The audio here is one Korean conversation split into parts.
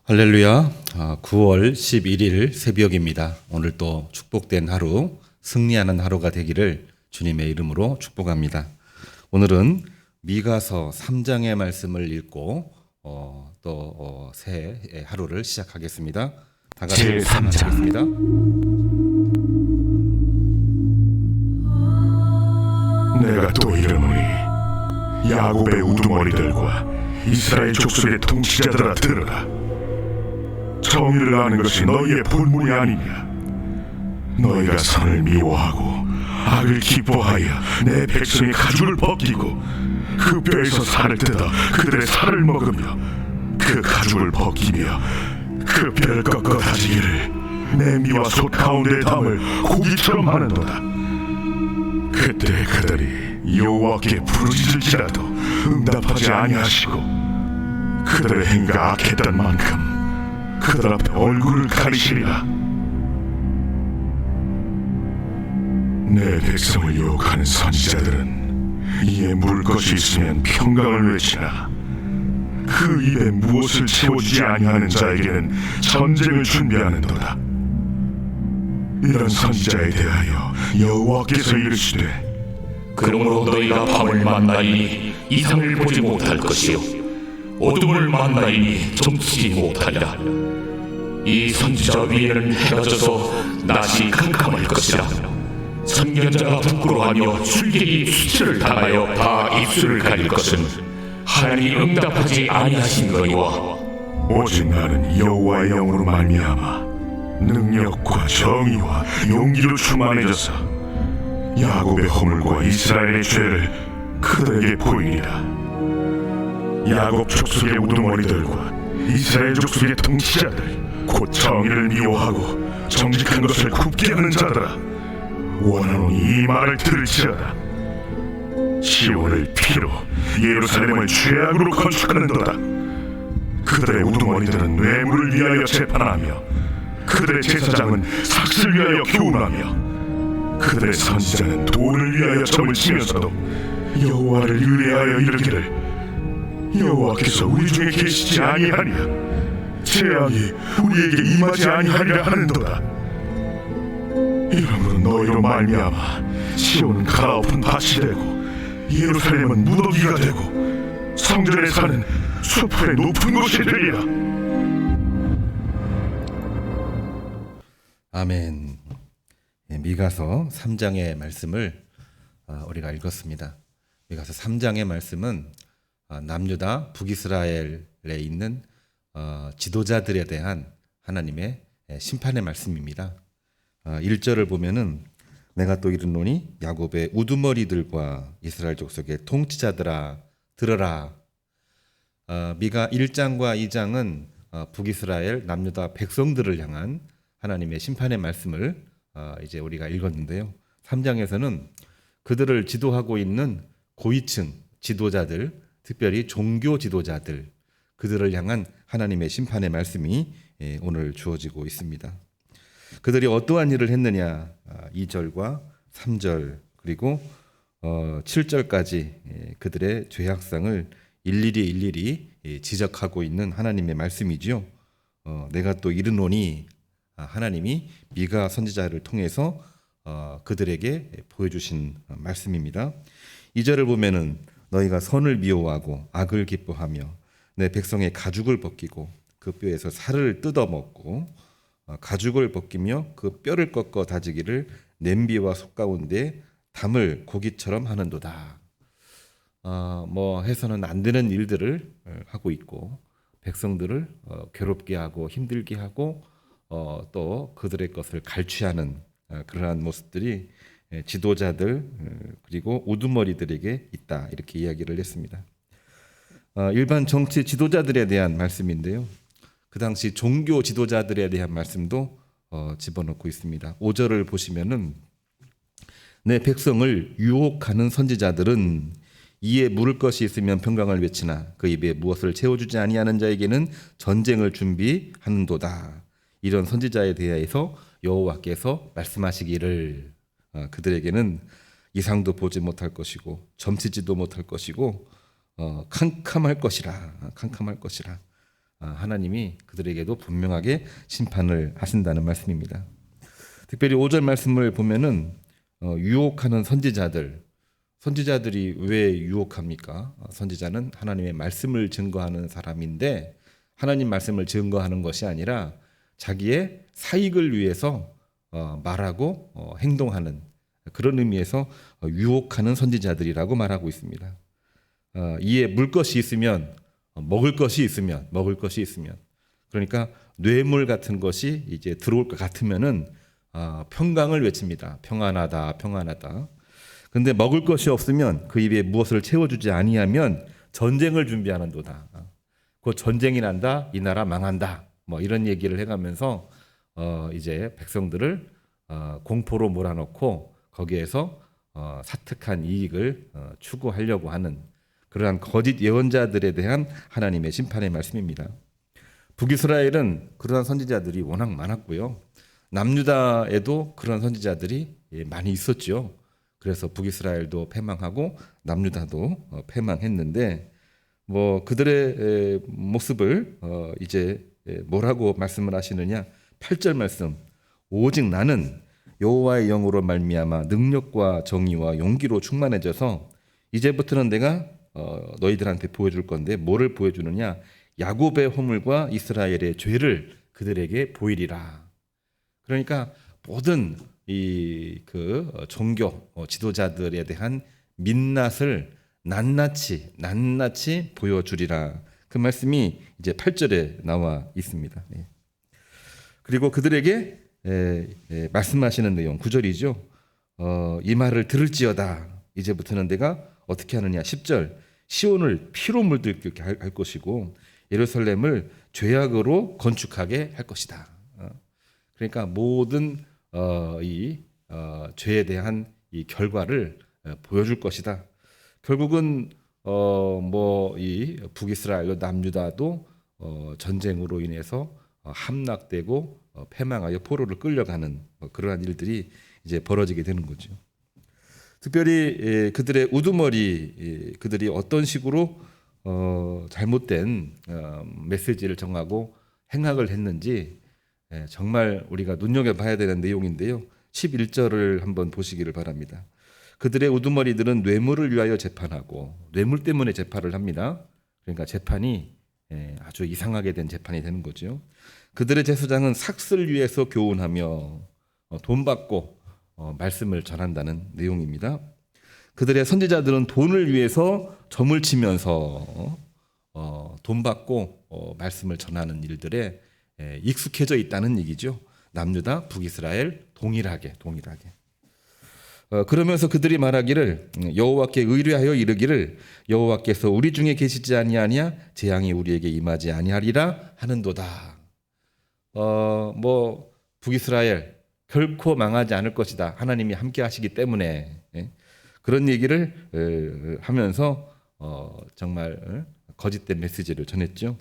할렐루야. 9월 11일 새벽입니다. 오늘 또 축복된 하루, 승리하는 하루가 되기를 주님의 이름으로 축복합니다. 오늘은 미가서 3장의 말씀을 읽고 또 새 하루를 시작하겠습니다. 다 같이 제3장 내가 또 이르노니 야곱의 우두머리들과 이스라엘 족속의 통치자들아 들으라. 정의를 아는 것이 너희의 본분이 아니냐. 너희가 선을 미워하고 악을 기뻐하여 내 백성의 가죽을 벗기고 그 뼈에서 살을 뜯어 그들의 살을 먹으며 그 가죽을 벗기며 그 뼈를 꺾어 다지기를 내 미와 솥 가운데 담을 고기처럼 하는도다. 그때 그들이 여호와께 부르짖을지라도 응답하지 아니하시고 그들의 행위가 악했던 만큼 그들 앞에 얼굴을 가리시리라. 내 백성을 유혹하는 선지자들은 이에 물을 것이 있으면 평강을 외치나 그 입에 무엇을 채워주지 아니하는 자에게는 전쟁을 준비하는도다. 이런 선지자에 대하여 여호와께서 이르시되 그러므로 너희가 밤을 만나이니 이상을 보지 못할 것이요 어둠을 만나이니 점치지 못하리라. 이 선지자 위에는 해가 져서 낮이 캄캄할 것이라. 선견자가 부끄러워하며 출객이 수치를 당하여 다 입술을 가릴 것은 하나님이 응답하지 아니하신 거니와 오직 나는 여호와의 영으로 말미암아 능력과 정의와 용기로 충만해져서 야곱의 허물과 이스라엘의 죄를 그들에게 보이리라. 야곱 족속의 우두머리들과 이스라엘 족속의 통치자들 곧 정의를 미워하고 정직한 것을 굽게 하는 자들아, 원하노니 이 말을 들을지어다. 시온을 피로 예루살렘을 죄악으로 건축하는도다. 그들의 우두머리들은 뇌물을 위하여 재판하며 그들의 제사장은 삭슬 위하여 교훈하며 그들의 선지자는 돈을 위하여 점을 치면서도 여호와를 의뢰하여 이르기를 여호와께서 우리 중에 계시지 아니하냐. 재앙이 우리에게 임하지 아니하리라 하는도다. 이러므로 너희로 말미암아 시온은 가냘픈 밭이 되고 예루살렘은 무더기가 되고 성전에 사는 수풀의 높은 곳이 되리라. 아멘. 미가서 3장의 말씀을 우리가 읽었습니다. 미가서 3장의 말씀은 남유다 북이스라엘에 있는 지도자들에 대한 하나님의 심판의 말씀입니다. 1절을 보면은 내가 또 이르노니 야곱의 우두머리들과 이스라엘 족속의 통치자들아 들어라. 미가 1장과 2장은 북이스라엘 남유다 백성들을 향한 하나님의 심판의 말씀을 이제 우리가 읽었는데요. 3장에서는 그들을 지도하고 있는 고위층 지도자들, 특별히 종교 지도자들, 그들을 향한 하나님의 심판의 말씀이 오늘 주어지고 있습니다. 그들이 어떠한 일을 했느냐, 2절과 3절 그리고 7절까지 그들의 죄악상을 일일이 지적하고 있는 하나님의 말씀이죠. 내가 또 이르노니, 하나님이 미가 선지자를 통해서 그들에게 보여주신 말씀입니다. 2절을 보면은 너희가 선을 미워하고 악을 기뻐하며 내 백성의 가죽을 벗기고 그 뼈에서 살을 뜯어먹고 가죽을 벗기며 그 뼈를 꺾어 다지기를 냄비와 솥 가운데 담을 고기처럼 하는도다. 뭐 해서는 안 되는 일들을 하고 있고 백성들을 괴롭게 하고 힘들게 하고 또 그들의 것을 갈취하는 그러한 모습들이 지도자들 그리고 우두머리들에게 있다, 이렇게 이야기를 했습니다. 일반 정치 지도자들에 대한 말씀인데요. 그 당시 종교 지도자들에 대한 말씀도 집어넣고 있습니다. 5절을 보시면은 내 백성을 유혹하는 선지자들은 이에 물을 것이 있으면 평강을 외치나 그 입에 무엇을 채워주지 아니하는 자에게는 전쟁을 준비하는도다. 이런 선지자에 대해서 여호와께서 말씀하시기를 그들에게는 이상도 보지 못할 것이고 점치지도 못할 것이고 캄캄할 것이라. 하나님이 그들에게도 분명하게 심판을 하신다는 말씀입니다. 특별히 5절 말씀을 보면은 유혹하는 선지자들이 왜 유혹합니까? 선지자는 하나님의 말씀을 증거하는 사람인데 하나님 말씀을 증거하는 것이 아니라 자기의 사익을 위해서 말하고 행동하는 그런 의미에서 유혹하는 선지자들이라고 말하고 있습니다. 이에 물 것이 있으면 먹을 것이 있으면 그러니까 뇌물 같은 것이 이제 들어올 것 같으면은 평강을 외칩니다. 평안하다. 근데 먹을 것이 없으면 그 입에 무엇을 채워주지 아니하면 전쟁을 준비하는도다. 곧 전쟁이 난다. 이 나라 망한다. 뭐 이런 얘기를 해가면서 이제 백성들을 공포로 몰아넣고 거기에서 사특한 이익을 추구하려고 하는 그러한 거짓 예언자들에 대한 하나님의 심판의 말씀입니다. 북이스라엘은 그러한 선지자들이 워낙 많았고요. 남유다에도 그런 선지자들이 많이 있었죠. 그래서 북이스라엘도 패망하고 남유다도 패망했는데 뭐 그들의 모습을 이제 뭐라고 말씀을 하시느냐? 8절 말씀. 오직 나는 여호와의 영으로 말미암아 능력과 정의와 용기로 충만해져서 이제부터는 내가 너희들한테 보여줄 건데 뭐를 보여주느냐? 야곱의 허물과 이스라엘의 죄를 그들에게 보이리라. 그러니까 모든 이 그 종교 지도자들에 대한 민낯을 낱낱이 보여주리라. 그 말씀이 이제 8절에 나와 있습니다. 그리고 그들에게 말씀하시는 내용 9절이죠. 이 말을 들을지어다. 이제부터는 내가 어떻게 하느냐. 10절 시온을 피로 물들게 할 것이고 예루살렘을 죄악으로 건축하게 할 것이다. 그러니까 모든 이 죄에 대한 이 결과를 보여줄 것이다. 결국은 뭐 이 북이스라엘과 남유다도 전쟁으로 인해서 함락되고 패망하여 포로를 끌려가는 그러한 일들이 이제 벌어지게 되는 거죠. 특별히 그들의 우두머리 그들이 어떤 식으로 잘못된 메시지를 정하고 행악을 했는지 정말 우리가 눈여겨봐야 되는 내용인데요. 11절을 한번 보시기를 바랍니다. 그들의 우두머리들은 뇌물을 위하여 재판하고 뇌물 때문에 재판을 합니다. 그러니까 재판이 아주 이상하게 된 재판이 되는 거죠. 그들의 제사장은 삭슬 위해서 교훈하며 돈 받고 말씀을 전한다는 내용입니다. 그들의 선지자들은 돈을 위해서 점을 치면서 돈 받고 말씀을 전하는 일들에 익숙해져 있다는 얘기죠. 남유다, 북이스라엘 동일하게. 그러면서 그들이 말하기를 여호와께 의뢰하여 이르기를 여호와께서 우리 중에 계시지 아니하냐 재앙이 우리에게 임하지 아니하리라 하는도다. 뭐 북이스라엘 결코 망하지 않을 것이다. 하나님이 함께 하시기 때문에 그런 얘기를 하면서 정말 거짓된 메시지를 전했죠.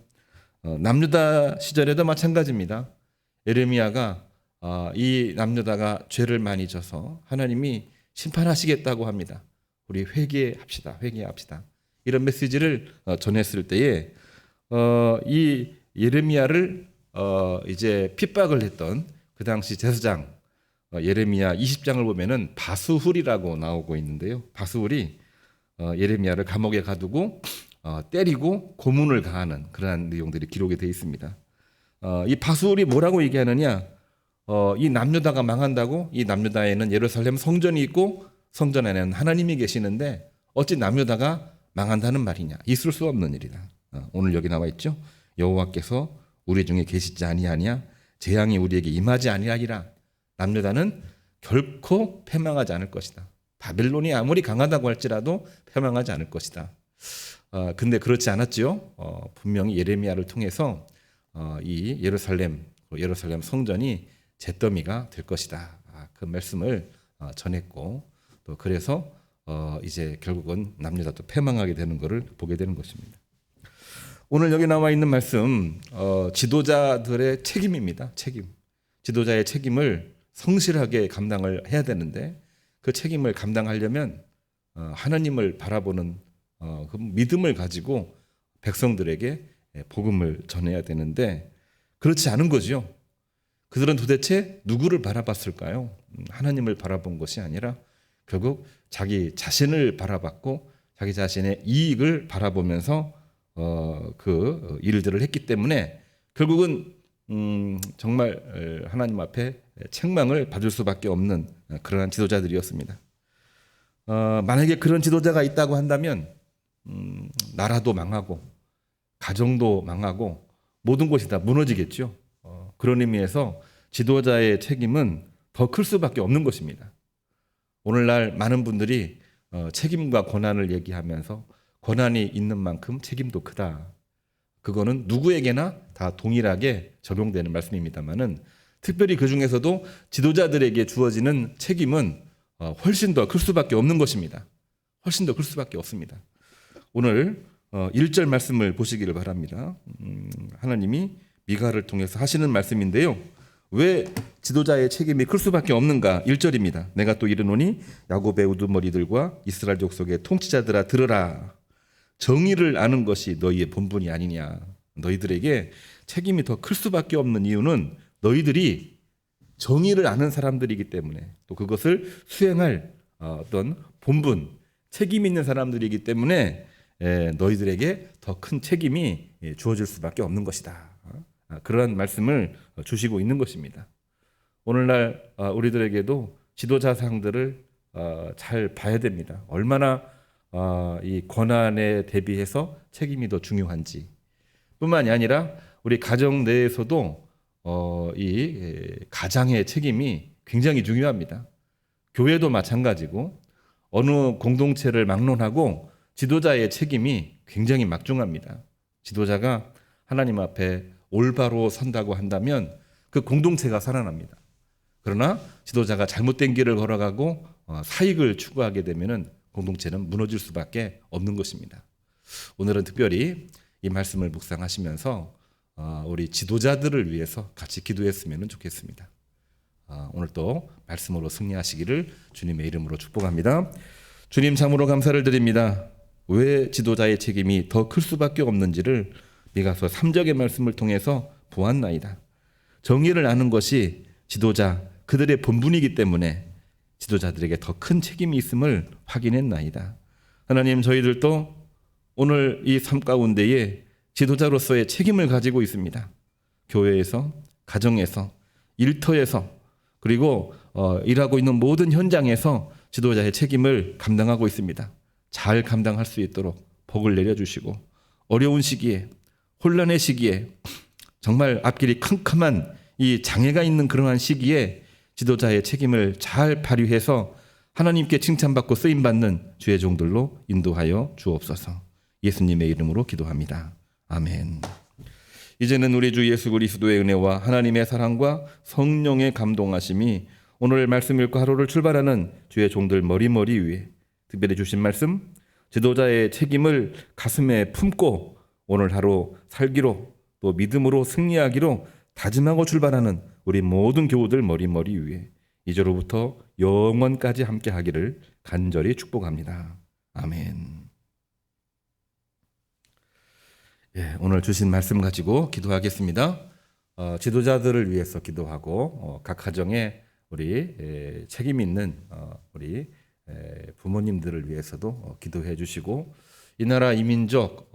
남유다 시절에도 마찬가지입니다. 예레미야가 이 남유다가 죄를 많이 져서 하나님이 심판하시겠다고 합니다. 우리 회개합시다. 이런 메시지를 전했을 때에 이 예레미야를 이제 핍박을 했던 그 당시 제사장 예레미야 20장을 보면은 바스훌이라고 나오고 있는데요. 바스훌이 예레미야를 감옥에 가두고 때리고 고문을 가하는 그러한 내용들이 기록이 되어 있습니다. 이 바스훌이 뭐라고 얘기하느냐? 이 남유다가 망한다고? 이 남유다에는 예루살렘 성전이 있고 성전 안에는 하나님이 계시는데 어찌 남유다가 망한다는 말이냐? 있을 수 없는 일이다. 오늘 여기 나와 있죠. 여호와께서 우리 중에 계시지 아니하냐? 재앙이 우리에게 임하지 아니하리라. 남유다는 결코 패망하지 않을 것이다. 바벨론이 아무리 강하다고 할지라도 패망하지 않을 것이다. 근데 그렇지 않았지요. 분명히 예레미야를 통해서 이 예루살렘 성전이 잿더미가 될 것이다. 그 말씀을 전했고 또 그래서 이제 결국은 남녀다 또 패망하게 되는 것을 보게 되는 것입니다. 오늘 여기 나와 있는 말씀 지도자들의 책임입니다. 책임. 지도자의 책임을 성실하게 감당을 해야 되는데 그 책임을 감당하려면 하나님을 바라보는 그 믿음을 가지고 백성들에게 복음을 전해야 되는데 그렇지 않은 거죠. 그들은 도대체 누구를 바라봤을까요? 하나님을 바라본 것이 아니라 결국 자기 자신을 바라봤고 자기 자신의 이익을 바라보면서 그 일들을 했기 때문에 결국은 정말 하나님 앞에 책망을 받을 수밖에 없는 그러한 지도자들이었습니다. 만약에 그런 지도자가 있다고 한다면 나라도 망하고 가정도 망하고 모든 것이 다 무너지겠죠. 그런 의미에서 지도자의 책임은 더 클 수밖에 없는 것입니다. 오늘날 많은 분들이 책임과 권한을 얘기하면서 권한이 있는 만큼 책임도 크다. 그거는 누구에게나 다 동일하게 적용되는 말씀입니다만은 특별히 그 중에서도 지도자들에게 주어지는 책임은 훨씬 더 클 수밖에 없는 것입니다. 훨씬 더 클 수밖에 없습니다. 오늘 1절 말씀을 보시기를 바랍니다. 하나님이 미가를 통해서 하시는 말씀인데요. 왜 지도자의 책임이 클 수밖에 없는가? 1절입니다. 내가 또 이르노니 야곱의 우두머리들과 이스라엘 족속의 통치자들아 들으라. 정의를 아는 것이 너희의 본분이 아니냐. 너희들에게 책임이 더 클 수밖에 없는 이유는 너희들이 정의를 아는 사람들이기 때문에 또 그것을 수행할 어떤 본분, 책임 있는 사람들이기 때문에 너희들에게 더 큰 책임이 주어질 수밖에 없는 것이다. 그러한 말씀을 주시고 있는 것입니다. 오늘날 우리들에게도 지도자상들을 잘 봐야 됩니다. 얼마나 이 권한에 대비해서 책임이 더 중요한지 뿐만이 아니라 우리 가정 내에서도 이 가장의 책임이 굉장히 중요합니다. 교회도 마찬가지고 어느 공동체를 막론하고 지도자의 책임이 굉장히 막중합니다. 지도자가 하나님 앞에 올바로 선다고 한다면 그 공동체가 살아납니다. 그러나 지도자가 잘못된 길을 걸어가고 사익을 추구하게 되면 공동체는 무너질 수밖에 없는 것입니다. 오늘은 특별히 이 말씀을 묵상하시면서 우리 지도자들을 위해서 같이 기도했으면 좋겠습니다. 오늘 또 말씀으로 승리하시기를 주님의 이름으로 축복합니다. 주님 참으로 감사를 드립니다. 왜 지도자의 책임이 더 클 수밖에 없는지를 미가서 3절의 말씀을 통해서 보았나이다. 정의를 아는 것이 지도자 그들의 본분이기 때문에 지도자들에게 더 큰 책임이 있음을 확인했나이다. 하나님 저희들도 오늘 이 삶 가운데에 지도자로서의 책임을 가지고 있습니다. 교회에서, 가정에서, 일터에서 그리고 일하고 있는 모든 현장에서 지도자의 책임을 감당하고 있습니다. 잘 감당할 수 있도록 복을 내려주시고 어려운 시기에 혼란의 시기에 정말 앞길이 캄캄한 이 장애가 있는 그러한 시기에 지도자의 책임을 잘 발휘해서 하나님께 칭찬받고 쓰임받는 주의 종들로 인도하여 주옵소서. 예수님의 이름으로 기도합니다. 아멘. 이제는 우리 주 예수 그리스도의 은혜와 하나님의 사랑과 성령의 감동하심이 오늘 말씀 읽고 하루를 출발하는 주의 종들 머리머리 위에 특별히 주신 말씀 지도자의 책임을 가슴에 품고 오늘 하루 살기로 또 믿음으로 승리하기로 다짐하고 출발하는 우리 모든 교우들 머리머리 위에 이제로부터 영원까지 함께 하기를 간절히 축복합니다. 아멘. 오늘 주신 말씀 가지고 기도하겠습니다. 지도자들을 위해서 기도하고 각 가정에 우리 책임 있는 우리 부모님들을 위해서도 기도해 주시고 이 나라 이민족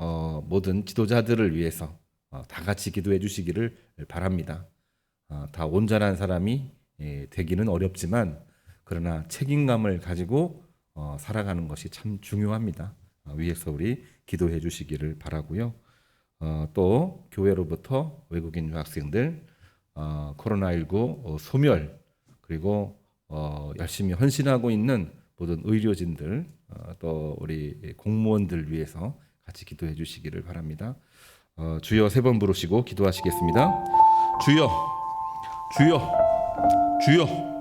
모든 지도자들을 위해서 다 같이 기도해 주시기를 바랍니다. 다 온전한 사람이 되기는 어렵지만 그러나 책임감을 가지고 살아가는 것이 참 중요합니다. 위에서 우리 기도해 주시기를 바라고요. 또 교회로부터 외국인 유학생들 코로나19 소멸 그리고 열심히 헌신하고 있는 모든 의료진들 또 우리 공무원들 위해서 같이 기도해 주시기를 바랍니다. 주여 3번 부르시고 기도하시겠습니다. 주여 주여 주여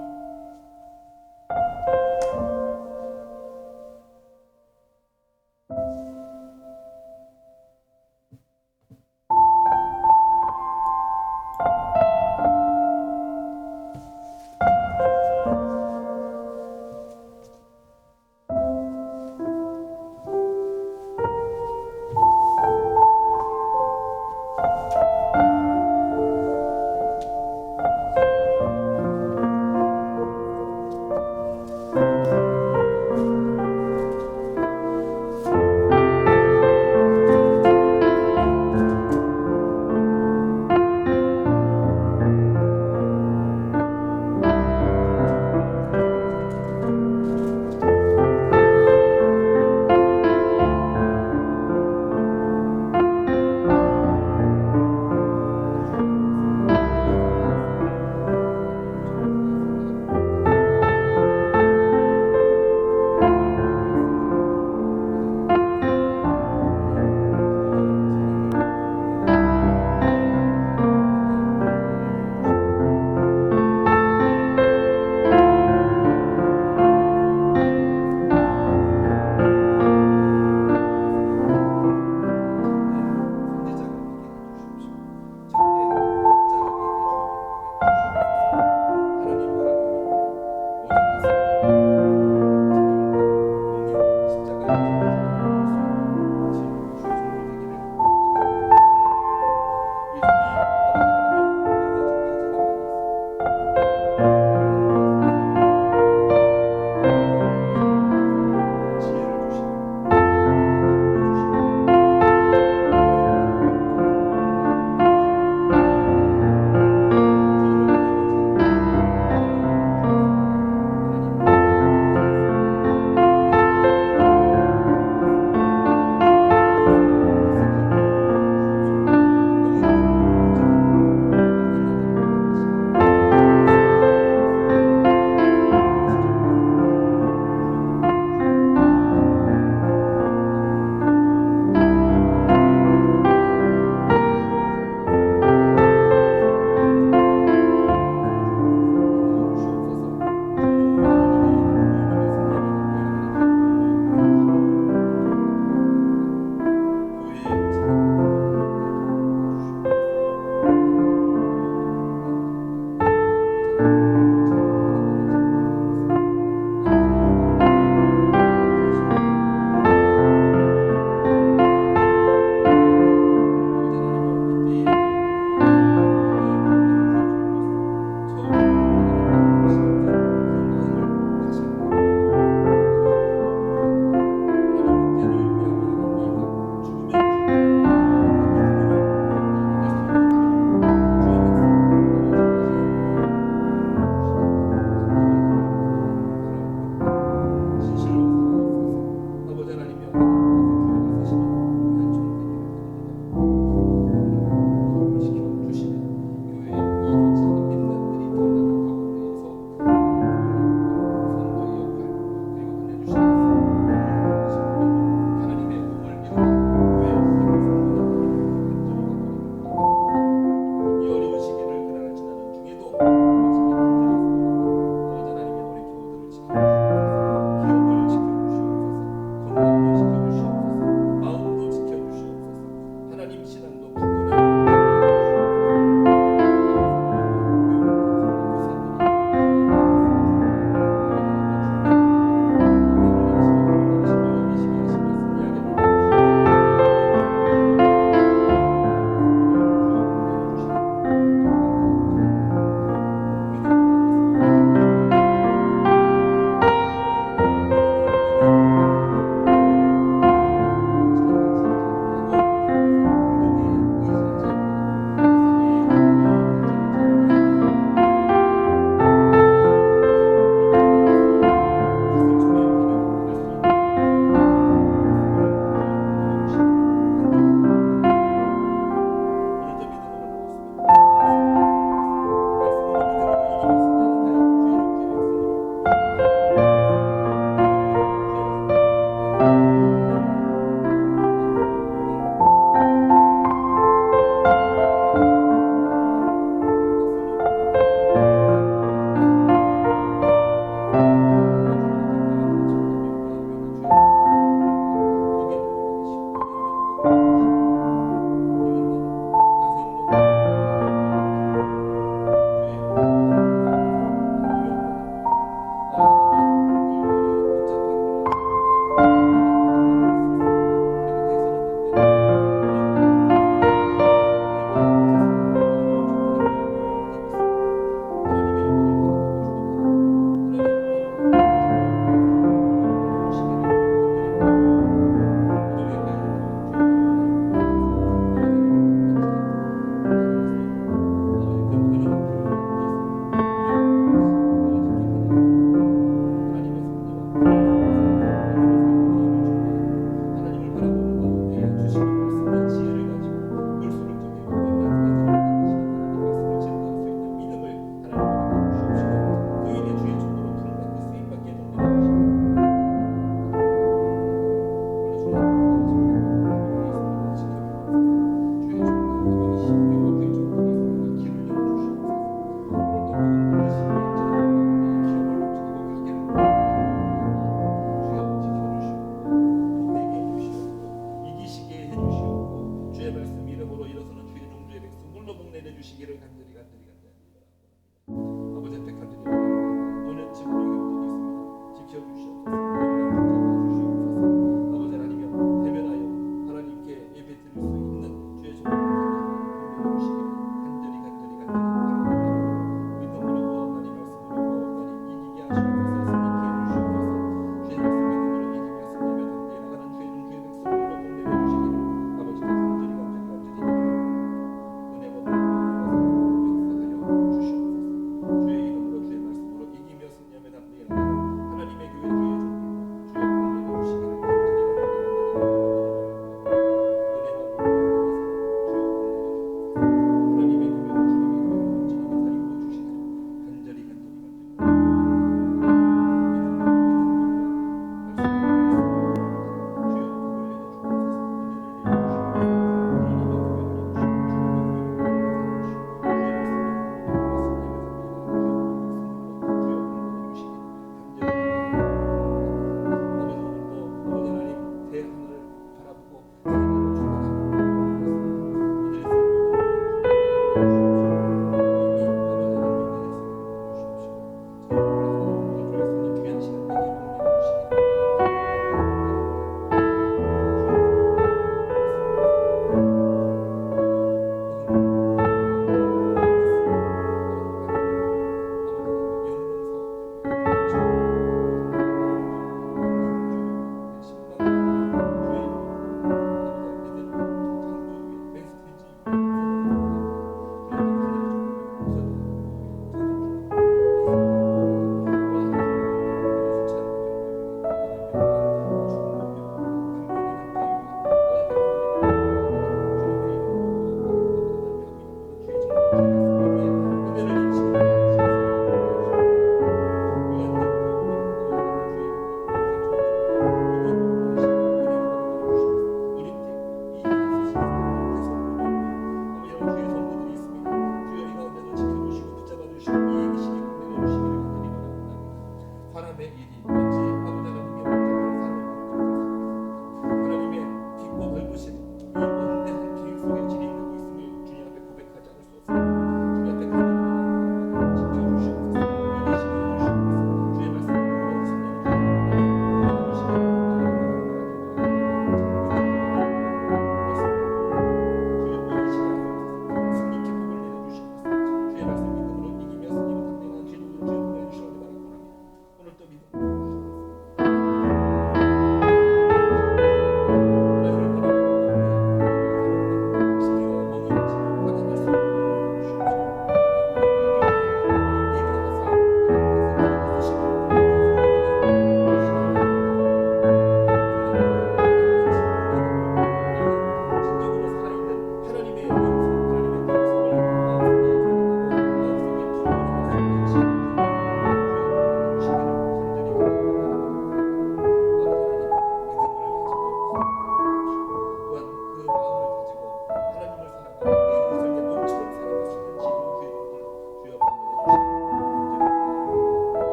있습니다.